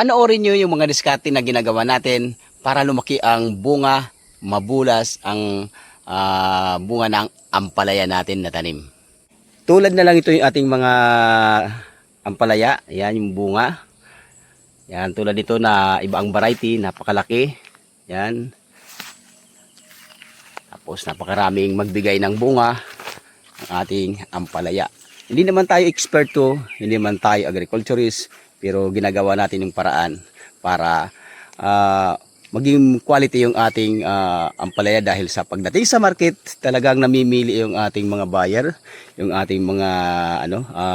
Panoorin nyo yung mga diskarte na ginagawa natin para lumaki ang bunga, mabulas ang bunga ng ampalaya natin na tanim. Tulad na lang ito yung ating mga ampalaya. Yan yung bunga. Yan, tulad nito na iba ang variety, napakalaki. Yan. Tapos napakaraming magbigay ng bunga ang ating ampalaya. Hindi naman tayo eksperto, hindi naman tayo agriculturist, pero ginagawa natin yung paraan para maging quality yung ating ampalaya dahil sa pagdating sa market, talagang namimili yung ating mga buyer, yung ating mga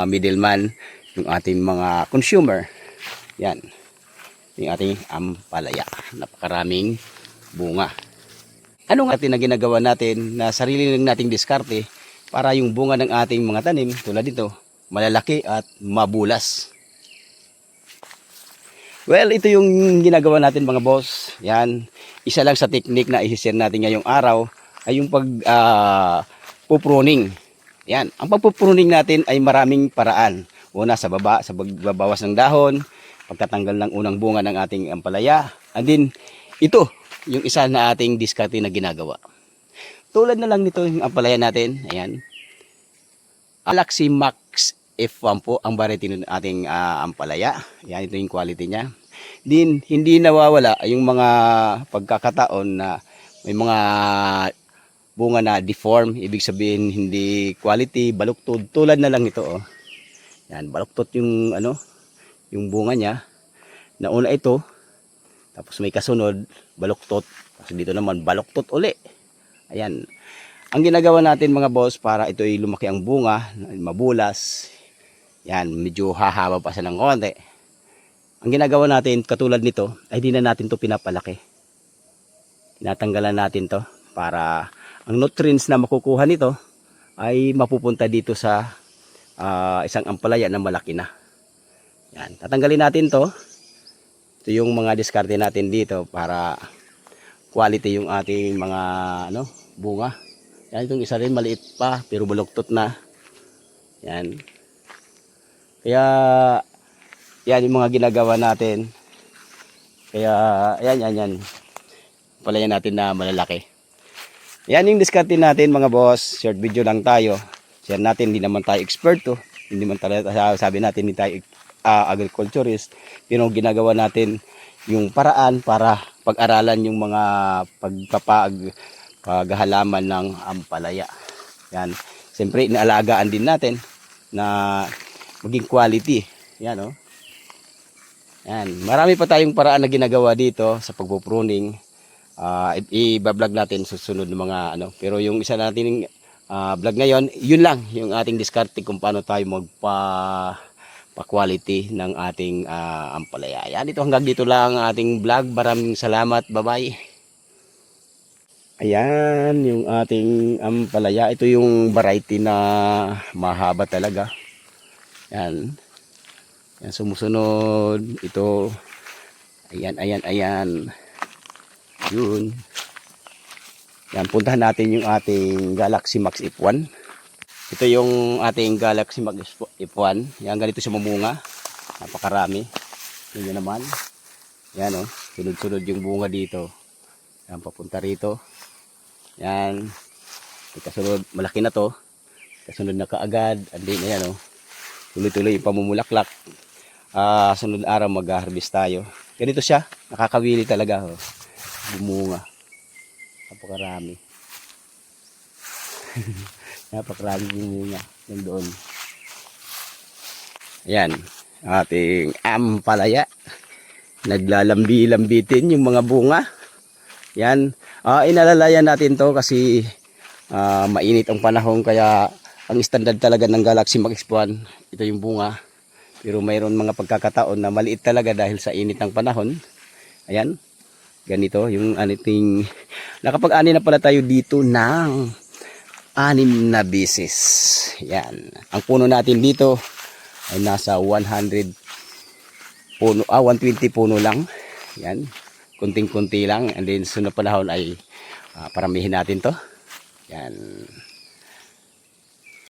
middleman, yung ating mga consumer. Yan. Yung ating ampalaya. Napakaraming bunga. Ano nga atin na ginagawa natin na sarili lang nating diskarte para yung bunga ng ating mga tanim tulad dito malalaki at mabulas. Well, ito yung ginagawa natin mga boss. Yan, isa lang sa technique na i-share natin ngayong araw ay yung pruning. Yan, ang pagpupruning natin ay maraming paraan. Una sa baba, sa pagbabawas ng dahon, pagtatanggal ng unang bunga ng ating ampalaya. And then, ito, yung isa na ating diskarte na ginagawa. Tulad na lang nito yung ampalaya natin. Ayan. Galaxy Max F1 po ang variety ng ating ampalaya. Yan, ito yung quality niya. Din, hindi nawawala yung mga pagkakataon na may mga bunga na deform. Ibig sabihin, hindi quality, baluktot. Tulad na lang ito. Oh. Yan, baluktot yung, yung bunga niya. Nauna ito, tapos may kasunod, baluktot. Tapos dito naman, baluktot uli. Ayan. Ang ginagawa natin mga boss para ito ay lumaki ang bunga, mabulas. Yan, medyo hahaba pa siya ng konti. Ang ginagawa natin katulad nito ay di na natin to pinapalaki. Tinatanggalan natin to para ang nutrients na makukuha nito ay mapupunta dito sa isang ampalaya na malaki na. Yan, tatanggalin natin to. Ito yung mga diskarte natin dito para quality yung ating mga bunga. Yan, itong isa rin maliit pa pero baluktot na. Yan. Kaya yan yung mga ginagawa natin. Kaya yan. Palayan natin na malalaki. Yan yung diskarte natin mga boss. Short video lang tayo. Share natin, hindi naman tayo experto. Hindi man tayo sabi natin hindi tayo agriculturist. Pero ginagawa natin yung paraan para pag-aralan yung mga paghahalaman ng ampalaya. Yan. Siyempre, inaalagaan din natin na maging quality. Yan, oh. Yan. Marami pa tayong paraan na ginagawa dito sa pagpupruning. I-vlog natin susunod ng mga Pero yung isa natin vlog ngayon, yun lang. Yung ating diskarte kung paano tayo pa-quality ng ating ampalaya. Yan, hanggang dito lang ang ating vlog. Maraming salamat. Bye-bye. Ayan, yung ating ampalaya. Ito yung variety na mahaba talaga. Yan. Yan, sumusunod. Ito. Ayan. Yun. Yan, puntahan natin yung ating Galaxy Max F1. Ito yung ating Galaxy Max F1. Yan, ganito siya mamunga. Napakarami. Yan naman. Yan, oh. Sunod-sunod yung bunga dito. Yan, papunta rito. Yan. Kasunod, malaki na to. Kasunod na kaagad. Andi na yan, oh. Tuloy-tuloy yung pamumulaklak. Sunod araw mag-harvest tayo. Ganito siya. Nakakawili talaga, oh. Bumunga. Napakarami. Napakarami bumunga. Yan doon. Ayan. Ating ampalaya. Naglalambi-lambitin yung mga bunga. Yan. Inalalayan natin to kasi mainit ang panahon kaya ang standard talaga ng Galaxy Max F1 ito yung bunga. Pero mayroon mga pagkakataon na maliit talaga dahil sa init ng panahon. Ayan. Ganito yung ating nakapag-ani na pala tayo dito ng 6 na beses. Yan. Ang puno natin dito ay nasa 100 puno, 120 puno lang. Yan. Kunting-kunti lang. And then sunod panahon ay paramihin natin to. Yan.